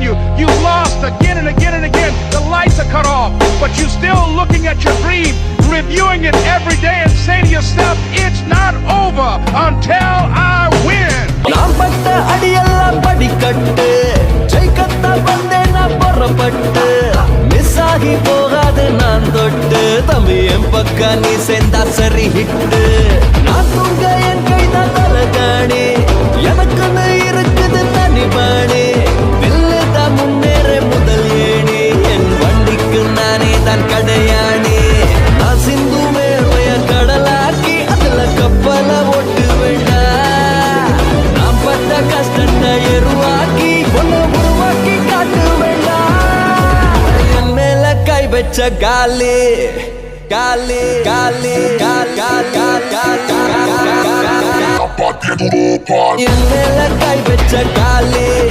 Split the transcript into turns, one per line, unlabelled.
you. You've lost again and again and again. The lights are cut off, but you're still looking at your dream, reviewing it every day and saying to yourself, it's not over until I win.
நான் பட்ட அடியெல்லாம் படிக்கட்டு ஜெயிக்கத்தா வந்தேன் நான் புறப்பட்டு miss ஆகி போகாது நான் தொட்டு தம்பி என் பக்க நீ சேர்ந்தா சரி ஹிட்டு நான் தூங்க என் கைதான் தலகாணி எனக்குன்னு இருக்குது தனி பாணி வில்லுதான் முன்னேற முதல் ஏணி என் வண்டிக்கு நானே தான் கடையாணி நான் சிந்து மேல்மைய கடலாக்கி அதுல கப்பல ஓட்டு வேண்டாம் நான் பட்ட கஷ்டத்தை எருவாக்கி ஒன்னு உருவாக்கி காட்டு வேண்டாம் என் மேல கை வச்ச காலி காலி காலி என் மேல கை வச்ச காலி